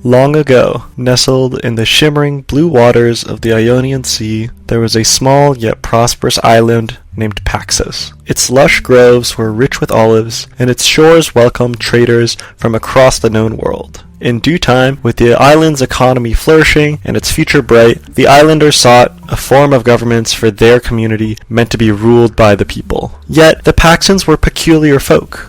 Long ago, nestled in the shimmering blue waters of the Ionian Sea, there was a small yet prosperous island named Paxos. Its lush groves were rich with olives, and its shores welcomed traders from across the known world. In due time, with the island's economy flourishing and its future bright, the islanders sought a form of governance for their community meant to be ruled by the people. Yet, the Paxans were peculiar folk.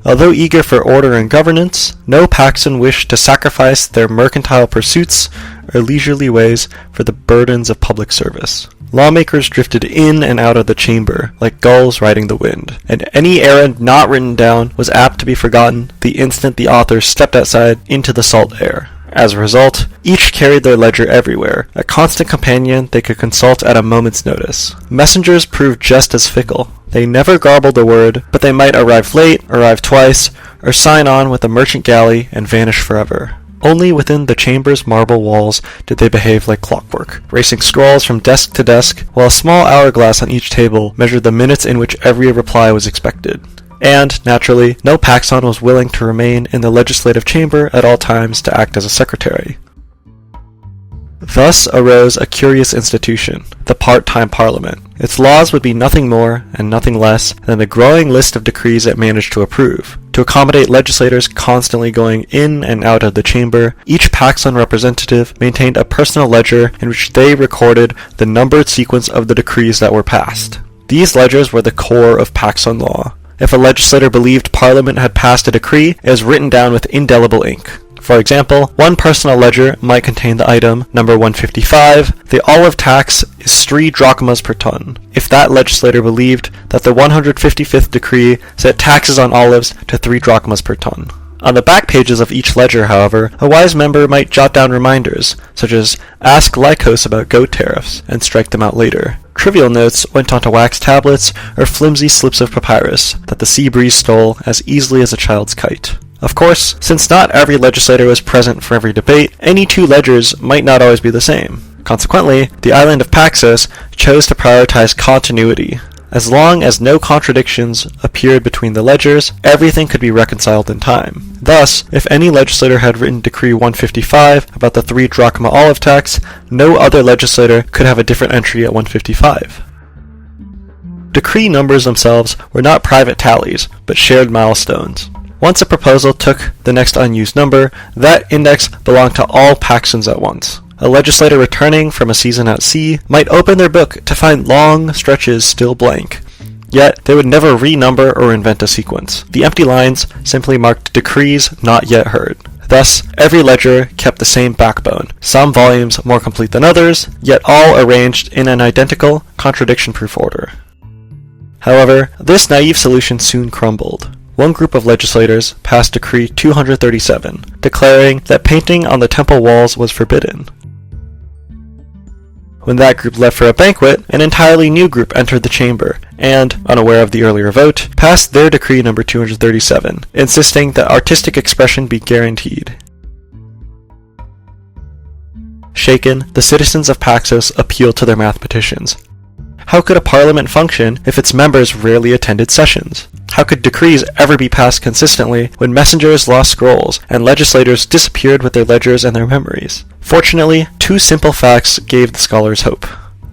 Although eager for order and governance, no Paxan wished to sacrifice their mercantile pursuits or leisurely ways for the burdens of public service. Lawmakers drifted in and out of the chamber, like gulls riding the wind, and any errand not written down was apt to be forgotten the instant the author stepped outside into the salt air. As a result, each carried their ledger everywhere, a constant companion they could consult at a moment's notice. Messengers proved just as fickle. They never garbled a word, but they might arrive late, arrive twice, or sign on with a merchant galley and vanish forever. Only within the chamber's marble walls did they behave like clockwork, racing scrolls from desk to desk, while a small hourglass on each table measured the minutes in which every reply was expected. And, naturally, no Paxan was willing to remain in the legislative chamber at all times to act as a secretary. Thus arose a curious institution, the part-time parliament. Its laws would be nothing more and nothing less than the growing list of decrees it managed to approve. To accommodate legislators constantly going in and out of the chamber, each Paxan representative maintained a personal ledger in which they recorded the numbered sequence of the decrees that were passed. These ledgers were the core of Paxan law. If a legislator believed Parliament had passed a decree, it was written down with indelible ink. For example, one personal ledger might contain the item, number 155, the olive tax is 3 drachmas per ton, if that legislator believed that the 155th decree set taxes on olives to 3 drachmas per ton. On the back pages of each ledger, however, a wise member might jot down reminders, such as, ask Lycos about goat tariffs, and strike them out later. Trivial notes went onto wax tablets or flimsy slips of papyrus that the sea breeze stole as easily as a child's kite. Of course, since not every legislator was present for every debate, any two ledgers might not always be the same. Consequently, the island of Paxos chose to prioritize continuity. As long as no contradictions appeared between the ledgers, everything could be reconciled in time. Thus, if any legislator had written Decree 155 about the 3 drachma olive tax, no other legislator could have a different entry at 155. Decree numbers themselves were not private tallies, but shared milestones. Once a proposal took the next unused number, that index belonged to all Paxans at once. A legislator returning from a season at sea might open their book to find long stretches still blank. Yet, they would never renumber or invent a sequence. The empty lines simply marked decrees not yet heard. Thus, every ledger kept the same backbone, some volumes more complete than others, yet all arranged in an identical, contradiction-proof order. However, this naive solution soon crumbled. One group of legislators passed Decree 237, declaring that painting on the temple walls was forbidden. When that group left for a banquet, an entirely new group entered the chamber, and, unaware of the earlier vote, passed their decree number 237, insisting that artistic expression be guaranteed. Shaken, the citizens of Paxos appealed to their mathematicians. How could a parliament function if its members rarely attended sessions? How could decrees ever be passed consistently when messengers lost scrolls and legislators disappeared with their ledgers and their memories? Fortunately, 2 simple facts gave the scholars hope.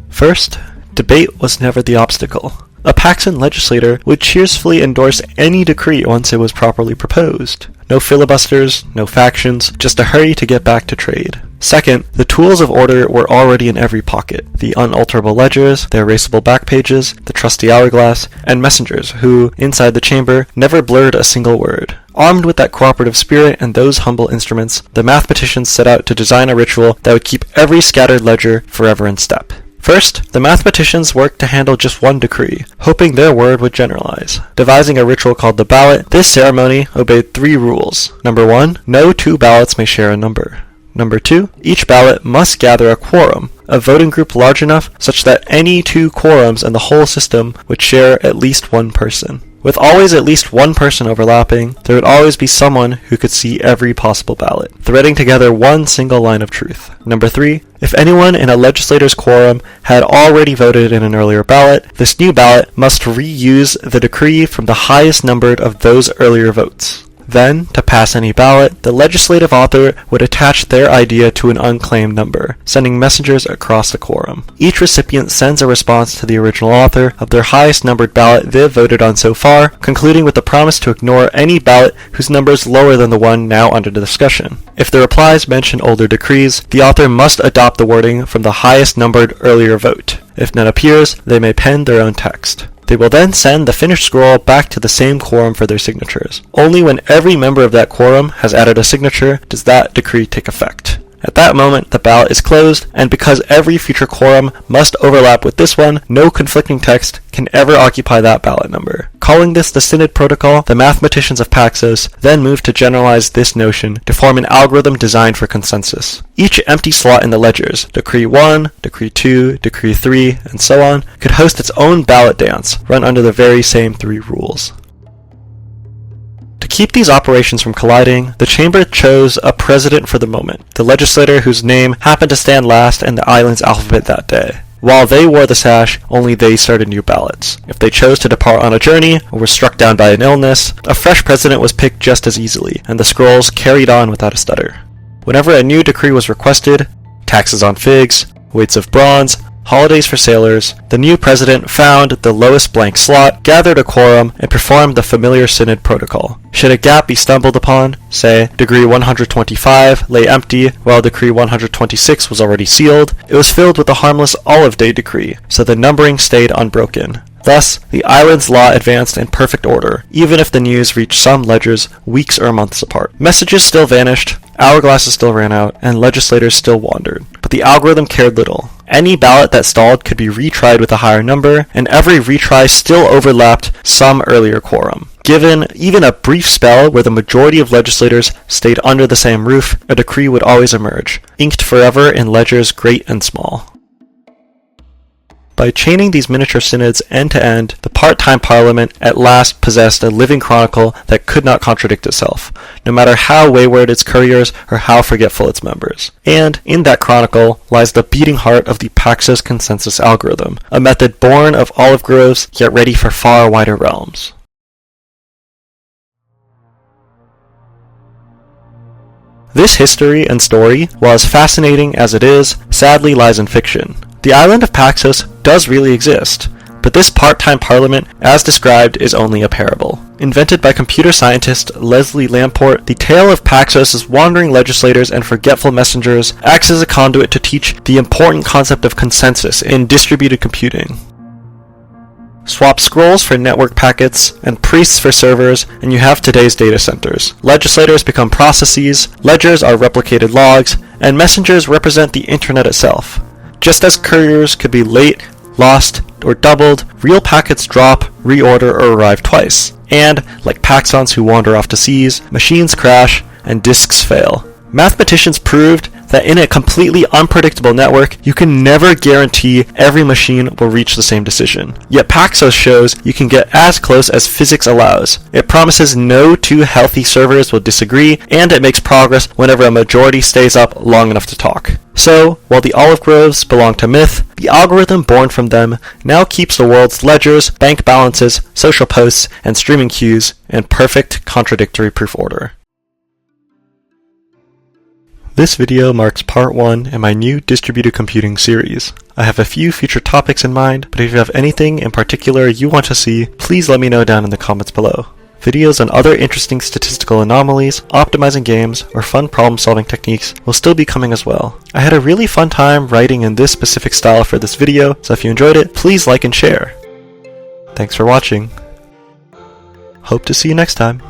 First, debate was never the obstacle. A Paxan legislator would cheerfully endorse any decree once it was properly proposed. No filibusters, no factions, just a hurry to get back to trade. Second, the tools of order were already in every pocket. The unalterable ledgers, the erasable back pages, the trusty hourglass, and messengers who, inside the chamber, never blurred a single word. Armed with that cooperative spirit and those humble instruments, the mathematicians set out to design a ritual that would keep every scattered ledger forever in step. First, the mathematicians worked to handle just one decree, hoping their word would generalize. Devising a ritual called the Ballot, this ceremony obeyed 3 rules. Number 1, no 2 ballots may share a number. Number 2, each ballot must gather a quorum, a voting group large enough such that any 2 quorums in the whole system would share at least 1 person. With always at least 1 person overlapping, there would always be someone who could see every possible ballot, threading together one single line of truth. Number 3, if anyone in a legislator's quorum had already voted in an earlier ballot, this new ballot must reuse the decree from the highest numbered of those earlier votes. Then, to pass any ballot, the legislative author would attach their idea to an unclaimed number, sending messengers across the quorum. Each recipient sends a response to the original author of their highest numbered ballot they've voted on so far, concluding with the promise to ignore any ballot whose number is lower than the one now under discussion. If the replies mention older decrees, the author must adopt the wording from the highest numbered earlier vote. If none appears, they may pen their own text. They will then send the finished scroll back to the same quorum for their signatures. Only when every member of that quorum has added a signature does that decree take effect. At that moment, the ballot is closed, and because every future quorum must overlap with this one, no conflicting text can ever occupy that ballot number. Calling this the Synod Protocol, the mathematicians of Paxos then moved to generalize this notion to form an algorithm designed for consensus. Each empty slot in the ledgers, Decree 1, Decree 2, Decree 3, and so on, could host its own ballot dance, run under the very same three rules. To keep these operations from colliding, the chamber chose a president for the moment, the legislator whose name happened to stand last in the island's alphabet that day. While they wore the sash, only they started new ballots. If they chose to depart on a journey, or were struck down by an illness, a fresh president was picked just as easily, and the scrolls carried on without a stutter. Whenever a new decree was requested, taxes on figs, weights of bronze, holidays for sailors, the new president found the lowest blank slot, gathered a quorum, and performed the familiar Synod Protocol. Should a gap be stumbled upon, say, Decree 125 lay empty while Decree 126 was already sealed, it was filled with a harmless Olive Day decree, so the numbering stayed unbroken. Thus, the island's law advanced in perfect order, even if the news reached some ledgers weeks or months apart. Messages still vanished, hourglasses still ran out, and legislators still wandered. But the algorithm cared little. Any ballot that stalled could be retried with a higher number, and every retry still overlapped some earlier quorum. Given even a brief spell where the majority of legislators stayed under the same roof, a decree would always emerge, inked forever in ledgers great and small. By chaining these miniature synods end to end, the part-time parliament at last possessed a living chronicle that could not contradict itself, no matter how wayward its couriers or how forgetful its members. And in that chronicle lies the beating heart of the Paxos consensus algorithm, a method born of olive groves yet ready for far wider realms. This history and story, while as fascinating as it is, sadly lies in fiction. The island of Paxos does really exist, but this part-time parliament, as described, is only a parable. Invented by computer scientist Leslie Lamport, the tale of Paxos' wandering legislators and forgetful messengers acts as a conduit to teach the important concept of consensus in distributed computing. Swap scrolls for network packets, and priests for servers, and you have today's data centers. Legislators become processes, ledgers are replicated logs, and messengers represent the internet itself. Just as couriers could be late, lost, or doubled, real packets drop, reorder, or arrive twice. And, like Paxons who wander off to seas, machines crash, and disks fail. Mathematicians proved that in a completely unpredictable network, you can never guarantee every machine will reach the same decision. Yet Paxos shows you can get as close as physics allows. It promises no two healthy servers will disagree, and it makes progress whenever a majority stays up long enough to talk. So, while the olive groves belong to myth, the algorithm born from them now keeps the world's ledgers, bank balances, social posts, and streaming queues in perfect contradictory proof order. This video marks part 1 in my new distributed computing series. I have a few future topics in mind, but if you have anything in particular you want to see, please let me know down in the comments below. Videos on other interesting statistical anomalies, optimizing games, or fun problem-solving techniques will still be coming as well. I had a really fun time writing in this specific style for this video, so if you enjoyed it, please like and share. Thanks for watching. Hope to see you next time.